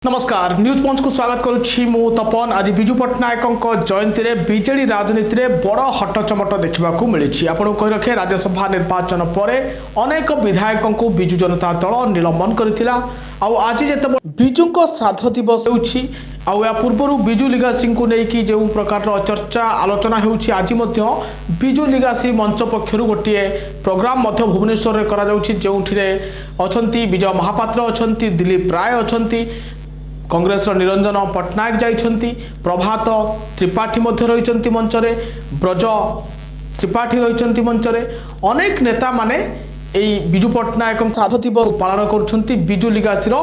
नमस्कार न्यूज पंच को स्वागत करुछि मु तपन। आज विजु पट्टनायक जयंती रे बीजेडी राजनीति रे बड़ हटचमट देखा मिली। आपको कही रखे राज्यसभा निर्वाचन पर अनेक विधायक को विजु जनता दल निलंबन करथिला। आज जिते विजु श्राद्ध दिवस होउछि या पूर्व विजु लिगासी को लेकिन जो प्रकार चर्चा आलोचना होउछि आज विजु लिगासी मंच पक्षर गोटे प्रोग्राम भुवनेश्वर में करा जाउछि जोंथिरे अछंती विजय महापात्र अछंती दिलीप राय अछंती कांग्रेस निरंजन पट्टनायक जाइछंती प्रभात त्रिपाठी मध्य रहिछंती मंचरे ब्रज त्रिपाठी रहिछंती मंचरे अनेक नेता माने एई विजु पट्टनायक श्राद्ध दिवस पालन करुछंती विजु लिगासीर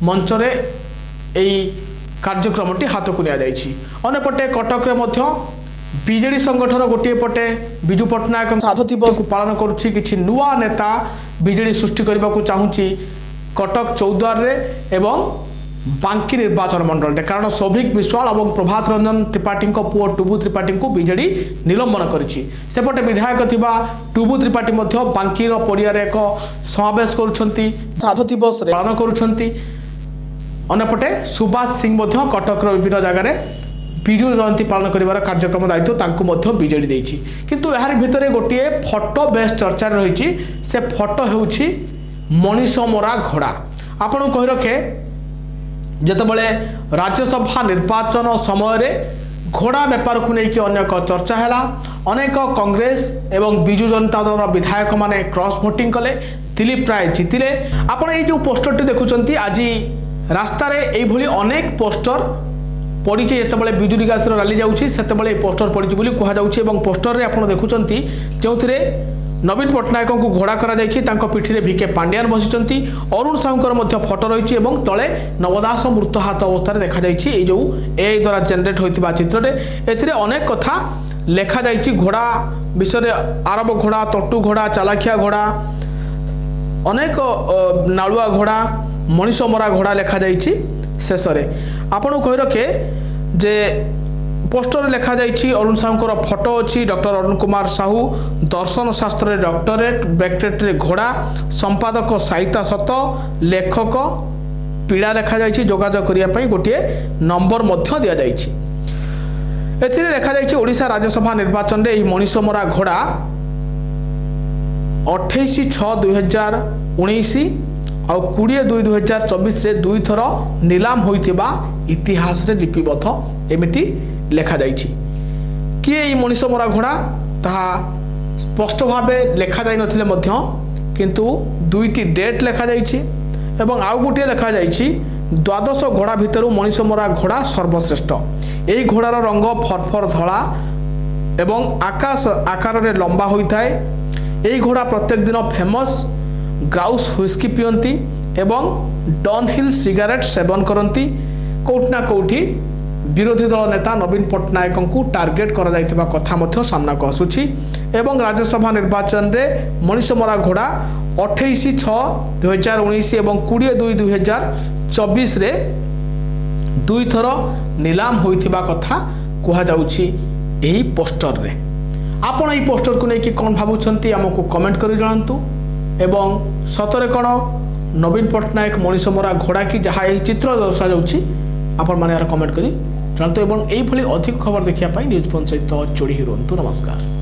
मंचरे एई कार्यक्रमटी हाथ को लिया जाइछि। अन्यपटे कटक रे मध्य बीजेडी संगठन गोटे पटे विजु पट्टनायक श्राद्ध दिवस पालन करुछि। किछि नुआ नेता बीजेडी सृष्टि करबा को चाहुछि कटक चौद्वार रे एवं बांकी निर्वाचन मंडल रे, कारण सौभिक विश्वाल और प्रभात रंजन त्रिपाठी पुओ टुबु त्रिपाठी को बीजेडी निलंबन करिछि। सेपटे विधायक थिबा टुबु त्रिपाठी मध्य बांकीर पड़िया एक समावेश करुछंती श्राद्ध दिवस पालन करुछंती। अन्यपटे सुभाष सिंह मध्य कटक विभिन्न जगह विजु जयंती पालन कर कार्यक्रम दायित्व तांकु मध्य बीजेडी देछि। किंतु यार भितरे गोटे फोटो बेस चर्चा रही। से फोटो होउछि मनीष मरा घोड़ा। आपन कहि रखे जेतेबेले राज्यसभा निर्वाचन समय घोड़ा बेपार को लेकिन अनेक चर्चा है। अनेक कांग्रेस एवं विजु जनता दल विधायक माने क्रॉस वोटिंग कले, दिलीप राय जितिले। आपण ये जो पोस्टर देखुंत आज रास्तार ये अनेक पोस्टर पड़ी जितेबाला विजु लिगासी रैली जाते पोस्टर पड़ी कहुच्छे। पोस्टर रे आप देखुंत जो नवीन पट्टनायक को घोड़ा करा पिठी रे भिके पांड्यान बसिचंती। अरुण साहुकर मध्य फोटो रही तले नवदास मृत हाथ अवस्था देखा जाइए। जो ए द्वारा जेनेट होता चित्र एथिरे अनेक कथा लेखा जाइए। घोड़ा विषय आरब घोड़ा, तट्टू घोड़ा, चालाखिया घोड़ा, अनेक नालुआ घोड़ा, मनीष मरा घोड़ा लेखा जाइए। शेष में आपन कही रखे जे पोस्टर लेखा जाइए अरुण साहुकर फोटो अच्छी। डॉक्टर अरुण कुमार साहू दर्शन शास्त्र डॉक्टरेट, ब्रैकेट रे घोड़ा, संपादक साहित्य सत, लेखक पीड़ा लेखा जाइए। जोगाजोग करने गोटे नंबर दि जाइए। एथिरे लेखा जाइए ओडिशा राज्यसभा निर्वाचन रे मनीष मरा घोड़ा 28/6/2019 और 20/2/2024 रे दुई थर नीलाम होइथिबा इतिहास रे लिपिबद्ध एमिति लेखा जाइछि। किए ई मनीष मरा घोड़ा ताहा स्पष्ट भाव लेखा जाई नथिले मध्य किंतु दुईटी डेट लेखा जाइछि एवं आउ गोटे लेखा जाइछि 12 घोड़ा भितरु मनीष मरा घोड़ा सर्वश्रेष्ठ। एई घोड़ार रंग फरफर धला एवं आकाश आकार रे लंबा होइथाय। एई घोड़ा प्रत्येक दिन फेमस ग्राउस व्हिस्की पियंती एवं डनहिल सिगारेट सेवन करती। कोठना कोठी विरोधी दल नेता नवीन पट्टनायक को टार्गेट करा जाइथिबा कथा मध्य सामना को आसुछि। एवं राज्यसभा निर्वाचन रे मनीष मरा घोड़ा 28/6/2019 एवं 20/2/2024 रे दुई थर नीलाम होइथिबा कथा कहा जाउछि एही पोस्टर रे। आपण एही पोस्टर को लेकिन कौन भाबुछंती हमको कमेंट करि जणांतु। एवं सतरे कौन नवीन पट्टनायक मनीष मरा घोड़ा की जहाँ यही चित्र दर्शा जाउछि आपण माने यार कमेंट करी जणांतु। एवं एही भली अधिक खबर देखिया पाई न्यूज पंच सहित जोड़ी रुहंतु। नमस्कार।